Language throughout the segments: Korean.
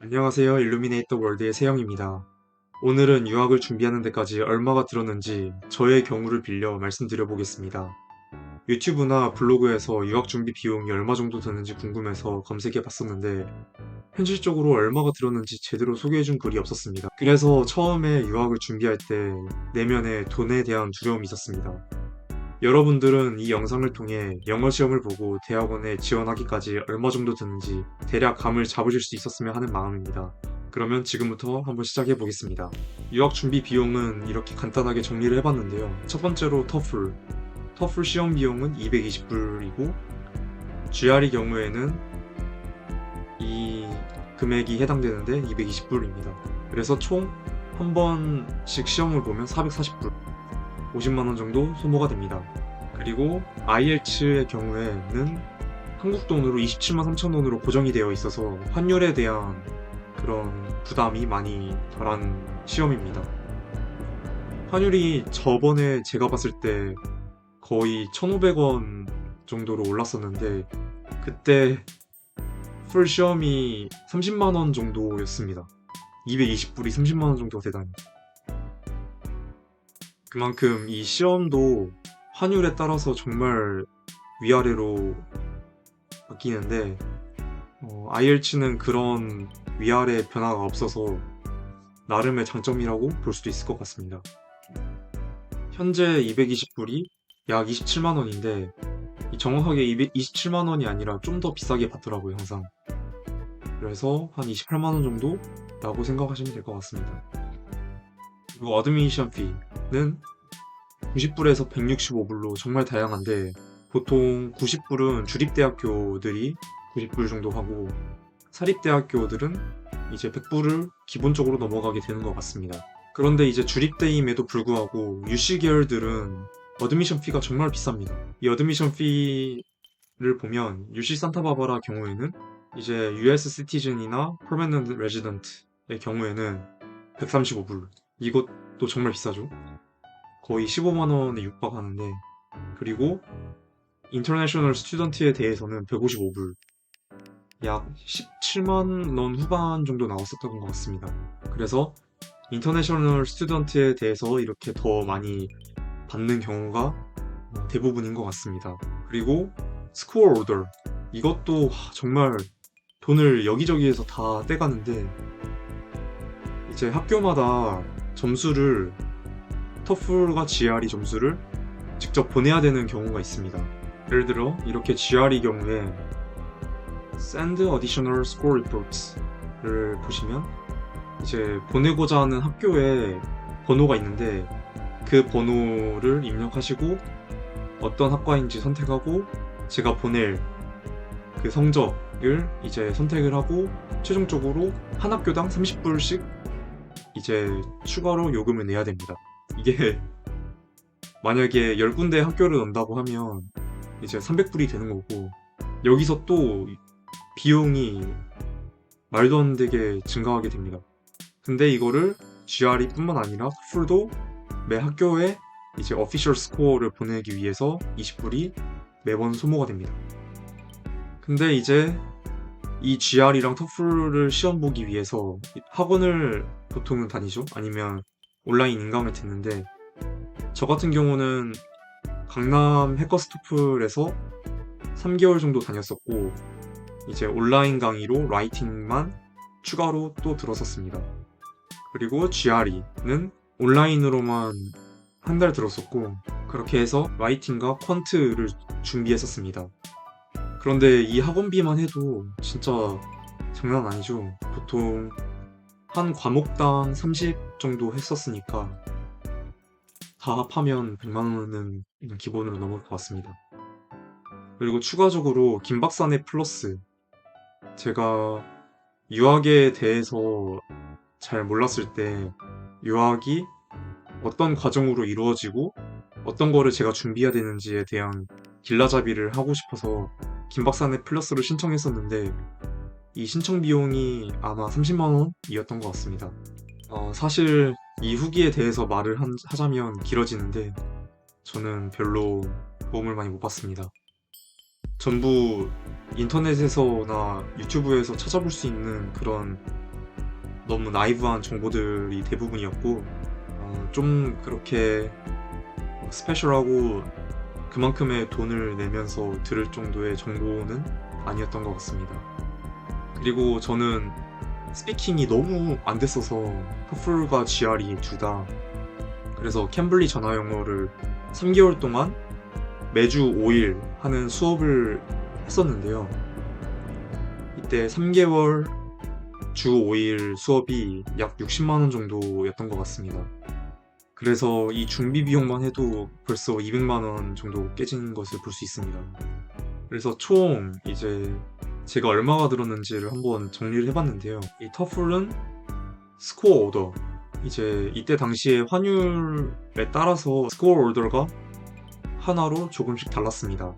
안녕하세요. 일루미네이터 월드의 세영입니다. 오늘은 유학을 준비하는 데까지 얼마가 들었는지 저의 경우를 빌려 말씀드려 보겠습니다. 유튜브나 블로그에서 유학 준비 비용이 얼마 정도 드는지 궁금해서 검색해 봤었는데 현실적으로 얼마가 들었는지 제대로 소개해 준 글이 없었습니다. 그래서 처음에 유학을 준비할 때 내면에 돈에 대한 두려움이 있었습니다. 여러분들은 이 영상을 통해 영어 시험을 보고 대학원에 지원하기까지 얼마 정도 드는지 대략 감을 잡으실 수 있었으면 하는 마음입니다. 그러면 지금부터 한번 시작해 보겠습니다. 유학 준비 비용은 이렇게 간단하게 정리를 해봤는데요. 첫 번째로 터플. 터플 시험 비용은 220불이고 GRE 경우에는 이 금액이 해당되는데 220불입니다. 그래서 총 한 번씩 시험을 보면 440불, 50만원 정도 소모가 됩니다. 그리고 IELTS의 경우에는 한국 돈으로 27만 3천 원으로 고정이 되어 있어서 환율에 대한 그런 부담이 많이 덜한 시험입니다. 환율이 저번에 제가 봤을 때 거의 1,500원 정도로 올랐었는데 그때 풀 시험이 30만 원 정도였습니다. 220불이 30만 원 정도가 되다니. 그만큼 이 시험도 환율에 따라서 정말 위아래로 바뀌는데 IELTS는 그런 위아래 변화가 없어서 나름의 장점이라고 볼 수도 있을 것 같습니다. 현재 220불이 약 27만 원인데 정확하게 27만 원이 아니라 좀 더 비싸게 받더라고요, 항상. 그래서 한 28만 원 정도라고 생각하시면 될 것 같습니다. 그리고 어드미션 피는 90불에서 165불로 정말 다양한데 보통 90불은 주립대학교들이 90불 정도 하고 사립대학교들은 이제 100불을 기본적으로 넘어가게 되는 것 같습니다. 그런데 이제 주립대임에도 불구하고 UC 계열들은 어드미션 피가 정말 비쌉니다. 이 어드미션 피를 보면 UC 산타바바라 경우에는 이제 US 시티즌이나 퍼머넌트 레지던트의 경우에는 135불. 이것도 정말 비싸죠. 거의 15만 원에 육박하는데 그리고 인터내셔널 스튜던트에 대해서는 155불. 약 17만 원 후반 정도 나왔었던 것 같습니다. 그래서 인터내셔널 스튜던트에 대해서 이렇게 더 많이 받는 경우가 대부분인 것 같습니다. 그리고 스코어 오더. 이것도 정말 돈을 여기저기에서 다 떼가는데 이제 학교마다 점수를 터플과 GRE 점수를 직접 보내야 되는 경우가 있습니다. 예를 들어 이렇게 GRE 경우에 Send Additional Score Reports를 보시면 이제 보내고자 하는 학교에 번호가 있는데 그 번호를 입력하시고 어떤 학과인지 선택하고 제가 보낼 그 성적을 이제 선택을 하고 최종적으로 한 학교당 30불씩 이제 추가로 요금을 내야 됩니다. 이게 만약에 10군데 학교를 넣는다고 하면 이제 300불이 되는 거고 여기서 또 비용이 말도 안 되게 증가하게 됩니다. 근데 이거를 GRE 뿐만 아니라 풀도 매 학교에 이제 어피셜 스코어를 보내기 위해서 20불이 매번 소모가 됩니다. 근데 이제 이 GR이랑 터플을 시험 보기 위해서 학원을 보통은 다니죠? 아니면 온라인 인강을 듣는데 저 같은 경우는 강남 해커스토플에서 3개월 정도 다녔었고 이제 온라인 강의로 라이팅만 추가로 또 들었었습니다. 그리고 GRE는 온라인으로만 한 달 들었었고 그렇게 해서 라이팅과 퀀트를 준비했었습니다. 그런데 이 학원비만 해도 진짜 장난 아니죠. 보통 한 과목당 30 정도 했었으니까 다 합하면 100만 원은 기본으로 넘을 것 같습니다. 그리고 추가적으로 김박사네 플러스. 제가 유학에 대해서 잘 몰랐을 때 유학이 어떤 과정으로 이루어지고 어떤 거를 제가 준비해야 되는지에 대한 길라잡이를 하고 싶어서 김박사네 플러스를 신청했었는데 이 신청 비용이 아마 30만 원이었던 것 같습니다. 사실 이 후기에 대해서 말을 하자면 길어지는데 저는 별로 도움을 많이 못 받습니다. 전부 인터넷에서나 유튜브에서 찾아볼 수 있는 그런 너무 나이브한 정보들이 대부분이었고 좀 그렇게 스페셜하고 그만큼의 돈을 내면서 들을 정도의 정보는 아니었던 것 같습니다. 그리고 저는 스피킹이 너무 안 됐어서 토플과 GRE 둘 다, 그래서 캠블리 전화 영어를 3개월 동안 매주 5일 하는 수업을 했었는데요. 이때 3개월 주 5일 수업이 약 60만 원 정도였던 것 같습니다. 그래서 이 준비 비용만 해도 벌써 200만 원 정도 깨진 것을 볼 수 있습니다. 그래서 총 이제 제가 얼마가 들었는지를 한번 정리를 해봤는데요. 이 터플은 스코어 오더, 이제 이때 당시에 환율에 따라서 스코어 오더가 하나로 조금씩 달랐습니다.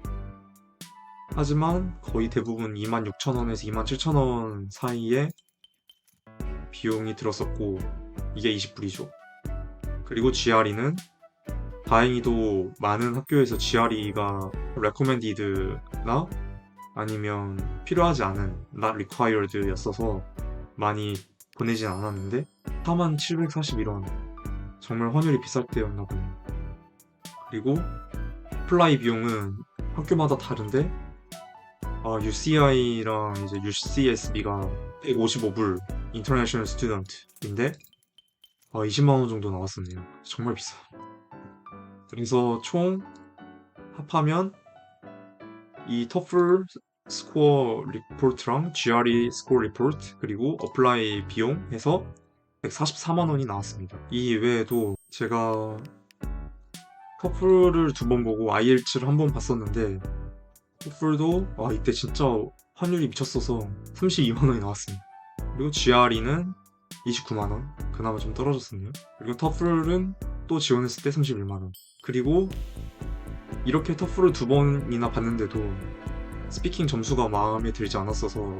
하지만 거의 대부분 26,000원에서 27,000원 사이에 비용이 들었었고, 이게 20불이죠. 그리고 GRE는 다행히도 많은 학교에서 GRE가 recommended나 아니면 필요하지 않은 not required 였어서 많이 보내진 않았는데 4741원, 정말 환율이 비쌀 때였나 보네요. 그리고 어플라이 비용은 학교마다 다른데 UCI랑 이제 UCSB가 155불 인터내셔널 스튜던트인데 20만 원 정도 나왔었네요. 정말 비싸. 그래서 총 합하면 이 토플 스코어 리포트랑 GRE 스코어 리포트 그리고 어플라이 비용 해서 144만 원이 나왔습니다. 이 외에도 제가 토플을 2번 보고 IELTS를 1번 봤었는데, 토플도 이때 진짜 환율이 미쳤어서 32만 원이 나왔습니다. 그리고 GRE는 29만 원, 그나마 좀 떨어졌었네요. 그리고 터플은 또 지원했을 때 31만 원. 그리고 이렇게 터플을 2번이나 봤는데도 스피킹 점수가 마음에 들지 않았어서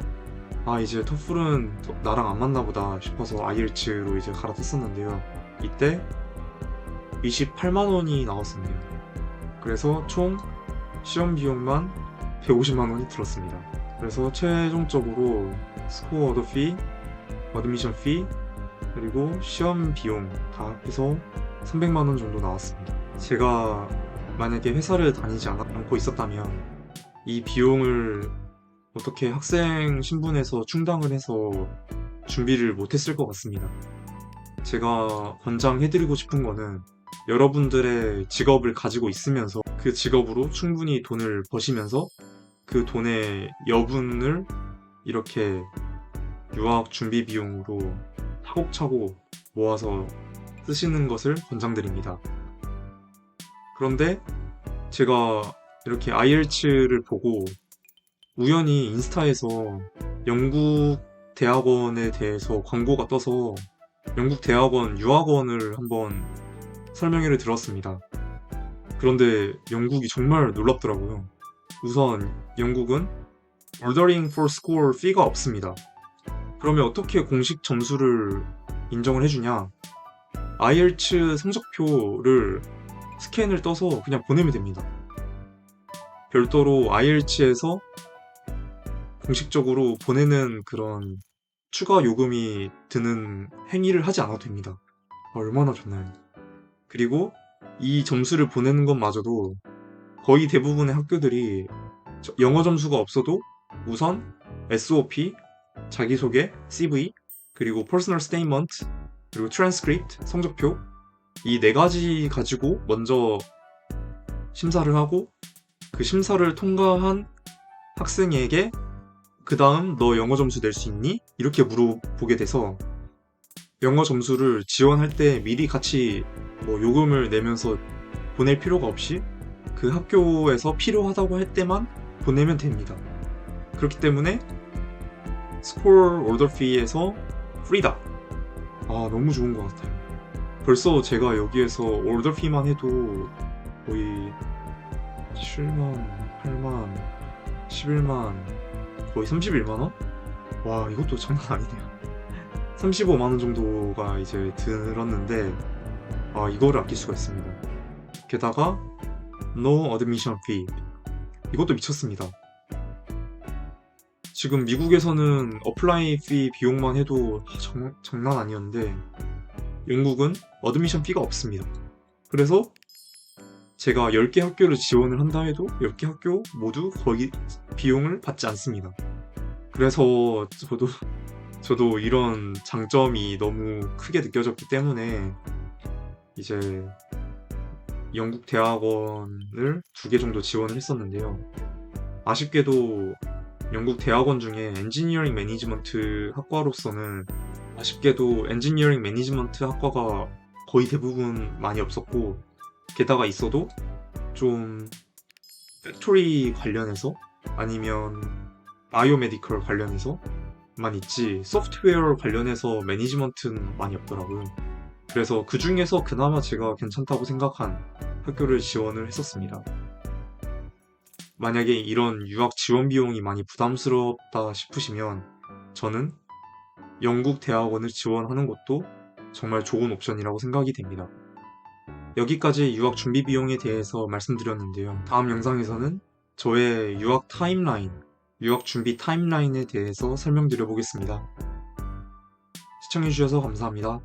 이제 터플은 나랑 안 맞나 보다 싶어서 IELTS로 이제 갈아탔었는데요. 이때 28만 원이 나왔었네요. 그래서 총 시험 비용만 150만 원이 들었습니다. 그래서 최종적으로 스코어 오더 피, 어드미션 피, 그리고 시험 비용 다 해서 300만 원 정도 나왔습니다. 제가 만약에 회사를 다니지 않고 있었다면 이 비용을 어떻게 학생 신분에서 충당을 해서 준비를 못했을 것 같습니다. 제가 권장해드리고 싶은 거는 여러분들의 직업을 가지고 있으면서 그 직업으로 충분히 돈을 버시면서 그 돈의 여분을 이렇게 유학 준비 비용으로 차곡차곡 모아서 쓰시는 것을 권장드립니다. 그런데 제가 이렇게 IELTS를 보고 우연히 인스타에서 영국 대학원에 대해서 광고가 떠서 영국 대학원 유학원을 한번 설명회를 들었습니다. 그런데 영국이 정말 놀랍더라고요. 우선 영국은 Ordering for School fee가 없습니다. 그러면 어떻게 공식 점수를 인정을 해주냐? IELTS 성적표를 스캔을 떠서 그냥 보내면 됩니다. 별도로 IELTS에서 공식적으로 보내는 그런 추가 요금이 드는 행위를 하지 않아도 됩니다. 얼마나 좋나요? 그리고 이 점수를 보내는 것마저도 거의 대부분의 학교들이 영어 점수가 없어도 우선 SOP, 자기소개, CV, 그리고 Personal Statement, 그리고 Transcript, 성적표 이 4가지 가지고 먼저 심사를 하고 그 심사를 통과한 학생에게 그 다음 너 영어 점수 낼 수 있니? 이렇게 물어보게 돼서 영어 점수를 지원할 때 미리 같이 요금을 내면서 보낼 필요가 없이 그 학교에서 필요하다고 할 때만 보내면 됩니다. 그렇기 때문에 스코어 오더 피에서 프리다. 너무 좋은 것 같아요. 벌써 제가 여기에서 오더 피만 해도 거의 7만, 8만, 11만, 거의 31만원? 와, 이것도 장난 아니네요. 35만원 정도가 이제 들었는데 이거를 아낄 수가 있습니다. 게다가 No Admission Fee, 이것도 미쳤습니다. 지금 미국에서는 어플라이 피 비용만 해도 장난 아니었는데 영국은 어드미션 피가 없습니다. 그래서 제가 10개 학교를 지원을 한다 해도 10개 학교 모두 거기 비용을 받지 않습니다. 그래서 저도 이런 장점이 너무 크게 느껴졌기 때문에 이제 영국 대학원을 2개 정도 지원을 했었는데요. 아쉽게도 영국 대학원 중에 엔지니어링 매니지먼트 학과로서는 아쉽게도 엔지니어링 매니지먼트 학과가 거의 대부분 많이 없었고, 게다가 있어도 좀 팩토리 관련해서 아니면 바이오메디컬 관련해서만 있지 소프트웨어 관련해서 매니지먼트는 많이 없더라고요. 그래서 그 중에서 그나마 제가 괜찮다고 생각한 학교를 지원을 했었습니다. 만약에 이런 유학 지원 비용이 많이 부담스럽다 싶으시면 저는 영국 대학원을 지원하는 것도 정말 좋은 옵션이라고 생각이 됩니다. 여기까지 유학 준비 비용에 대해서 말씀드렸는데요. 다음 영상에서는 저의 유학 타임라인, 유학 준비 타임라인에 대해서 설명드려 보겠습니다. 시청해주셔서 감사합니다.